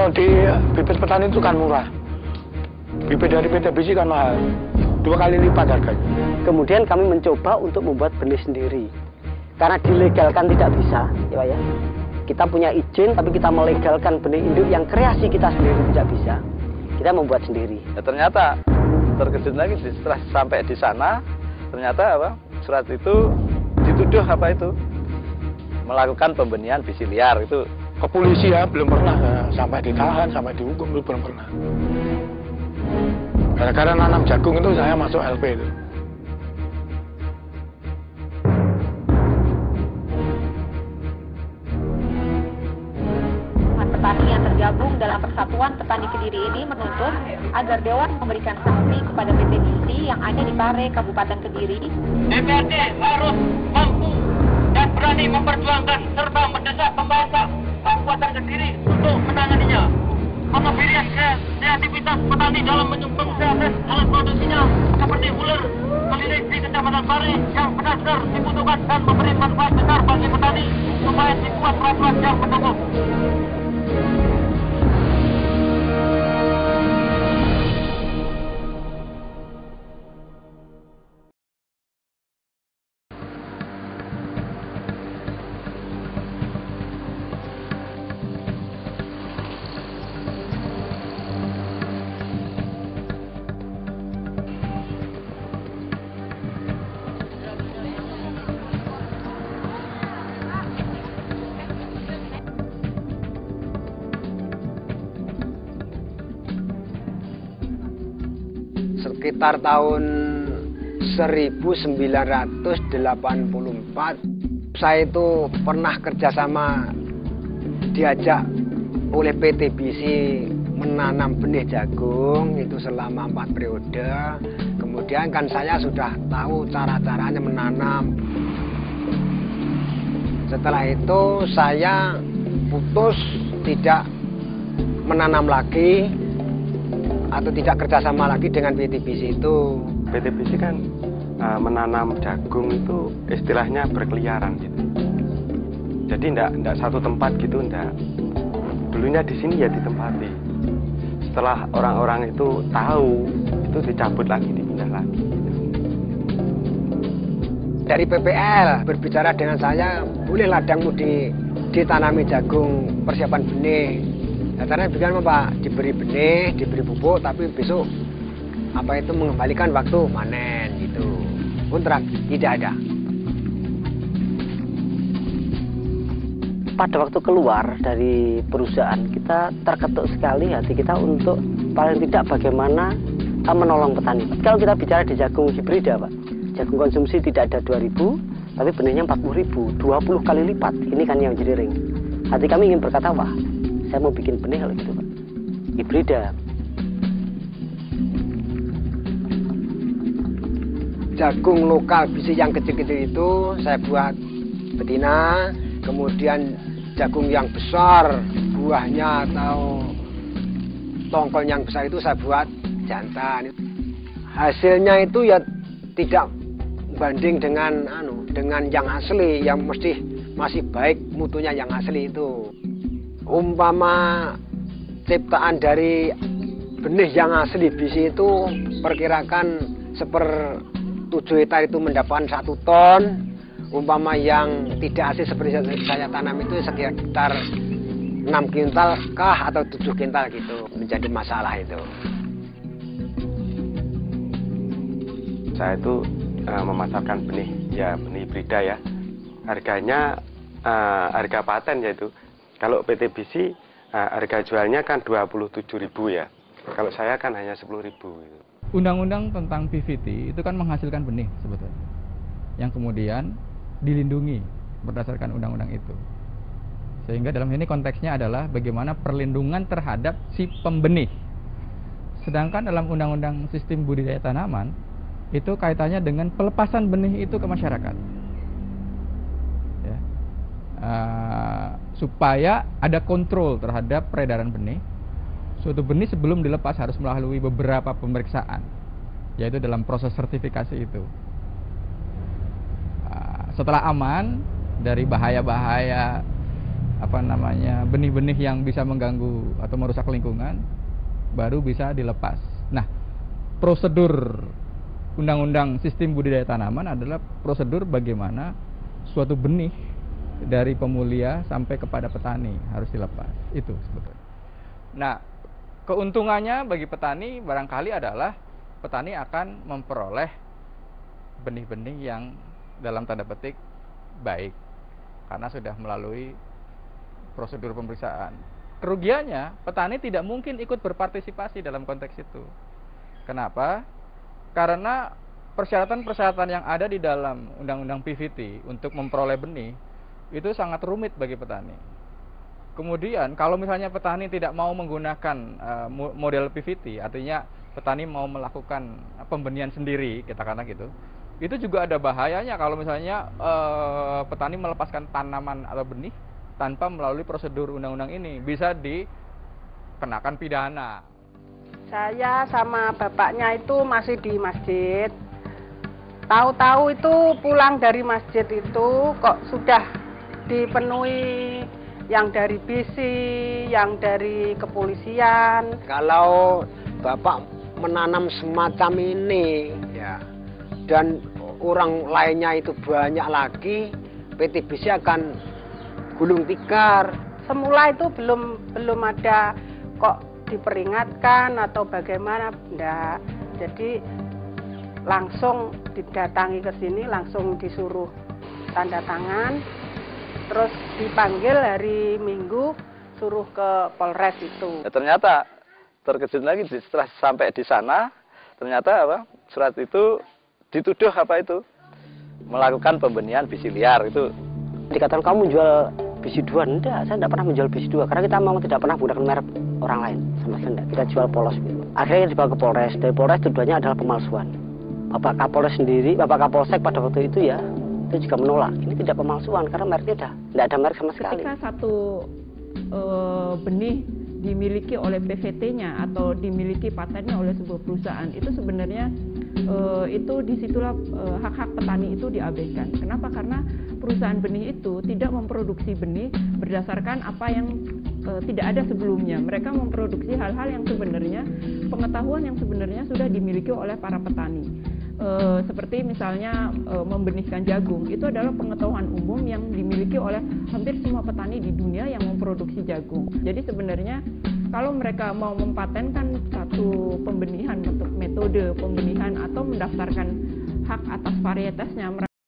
Kalau di bibit petani itu kan murah. Bibit dari PT Bisi kan mahal. 2 kali lipat harganya. Kemudian kami mencoba untuk membuat benih sendiri. Karena dilegalkan tidak bisa, ya Pak ya. Kita punya izin, tapi kita melegalkan benih induk yang kreasi kita sendiri tidak bisa. Kita membuat sendiri. Ya, ternyata terkejut lagi setelah sampai di sana, ternyata apa? Surat itu dituduh apa itu? Melakukan pembenihan bisi liar itu. Ke polisi ya belum pernah sampai ditahan, sampai dihukum itu belum pernah. Gara-gara nanam jagung itu saya masuk LP itu. Petani yang tergabung dalam Persatuan Petani Kediri ini menuntut agar Dewan memberikan sanksi kepada PT Bisi yang ada di Pare, Kabupaten Kediri. DPRD harus mampu dan berani memperjuangkan serta mendesak pemerintah Kabupaten Kediri untuk menanganinya. Apabila kreativitas petani dalam menyumbang proses alat produksinya seperti ular, keliling di Kecamatan Pare yang benar-benar dibutuhkan dan memberi manfaat besar bagi petani supaya dibuat peraturan yang mendukung. Sekitar tahun 1984 saya itu pernah kerjasama diajak oleh PT Bisi menanam benih jagung itu selama 4 periode. Kemudian kan saya sudah tahu cara-caranya menanam. Setelah itu saya putus tidak menanam lagi atau tidak kerjasama lagi dengan PT Bisi itu. PT Bisi kan menanam jagung itu istilahnya berkeliaran gitu. Jadi enggak satu tempat gitu, enggak. Dulunya di sini ya ditempati. Setelah orang-orang itu tahu, itu dicabut lagi, dipindah lagi. Gitu. Dari PPL berbicara dengan saya, boleh ladangmu ditanami jagung persiapan benih. Caranya bikin apa? Diberi benih, diberi pupuk, tapi besok apa itu mengembalikan waktu panen gitu. Kontrak tidak ada. Pada waktu keluar dari perusahaan kita terketuk sekali hati kita untuk paling tidak bagaimana menolong petani. Kalau kita bicara di jagung hibrida, Pak, jagung konsumsi tidak ada 2.000, tapi benihnya 40.000, 20 kali lipat. Ini kan yang jadi ring. Hati kami ingin berkata, wah, saya mau bikin benih kalau gitu, Pak. Hibrida. Jagung lokal bisi yang kecil-kecil itu saya buat betina, kemudian jagung yang besar, buahnya atau tongkol yang besar itu saya buat jantan. Hasilnya itu ya tidak banding dengan yang asli, yang mesti masih baik mutunya yang asli itu. Umpama ciptaan dari benih yang asli bisi itu perkirakan 7 hektar itu mendapatkan 1 ton. Umpama yang tidak asli seperti saya tanam itu sekitar 6 kintal kah atau 7 kintal gitu, menjadi masalah itu. Saya itu memasarkan benih hibrida ya. Harganya harga paten yaitu. Kalau PT Bisi harga jualnya kan 27.000 ya. Kalau saya kan hanya 10.000 gitu. Undang-undang tentang PVT itu kan menghasilkan benih sebetulnya, yang kemudian dilindungi berdasarkan undang-undang itu. Sehingga dalam ini konteksnya adalah bagaimana perlindungan terhadap si pembenih. Sedangkan dalam undang-undang sistem budidaya tanaman itu kaitannya dengan pelepasan benih itu ke masyarakat. Ya. Supaya ada kontrol terhadap peredaran benih. Suatu benih sebelum dilepas harus melalui beberapa pemeriksaan, yaitu dalam proses sertifikasi itu. Setelah aman dari bahaya-bahaya benih-benih yang bisa mengganggu atau merusak lingkungan, baru bisa dilepas. Nah, prosedur Undang-Undang Sistem Budidaya Tanaman adalah prosedur bagaimana suatu benih dari pemulia sampai kepada petani harus dilepas. Itu sebetulnya. Nah, keuntungannya bagi petani barangkali adalah petani akan memperoleh benih-benih yang dalam tanda petik baik karena sudah melalui prosedur pemeriksaan. Kerugiannya, petani tidak mungkin ikut berpartisipasi dalam konteks itu. Kenapa? Karena persyaratan-persyaratan yang ada di dalam Undang-Undang PVT untuk memperoleh benih itu sangat rumit bagi petani. Kemudian kalau misalnya petani tidak mau menggunakan model PVT, artinya petani mau melakukan pembenihan sendiri, katakanlah gitu, itu juga ada bahayanya kalau misalnya petani melepaskan tanaman atau benih tanpa melalui prosedur undang-undang ini, bisa dikenakan pidana. Saya sama bapaknya itu masih di masjid. Tahu-tahu itu pulang dari masjid itu kok sudah dipenuhi yang dari BISI, yang dari kepolisian. Kalau Bapak menanam semacam ini, ya, dan orang lainnya itu banyak lagi, PT BISI akan gulung tikar. Semula itu belum ada kok diperingatkan atau bagaimana, enggak. Jadi langsung didatangi ke sini, langsung disuruh tanda tangan, terus dipanggil hari Minggu, suruh ke Polres itu. Ya, ternyata terkejut lagi setelah sampai di sana, ternyata surat itu dituduh melakukan pembenihan bisi liar itu. Dikatakan kamu menjual bisi dua, enggak, saya tidak pernah menjual bisi dua karena kita memang tidak pernah menggunakan merek orang lain sama sekali, kita jual polos gitu. Akhirnya dibawa ke Polres, dari Polres tuduhannya adalah pemalsuan. Bapak Kapolres sendiri, Bapak Kapolsek pada waktu itu ya, itu juga menolak, ini tidak pemalsuan karena mereknya tidak ada merek sama sekali. Ketika satu benih dimiliki oleh PVT-nya atau dimiliki patennya oleh sebuah perusahaan, itu sebenarnya itu disitulah hak-hak petani itu diabaikan. Kenapa? Karena perusahaan benih itu tidak memproduksi benih berdasarkan apa yang tidak ada sebelumnya. Mereka memproduksi hal-hal yang sebenarnya, pengetahuan yang sebenarnya sudah dimiliki oleh para petani. Seperti misalnya membenihkan jagung, itu adalah pengetahuan umum yang dimiliki oleh hampir semua petani di dunia yang memproduksi jagung. Jadi sebenarnya kalau mereka mau mempatenkan satu pembenihan, metode pembenihan atau mendaftarkan hak atas varietasnya,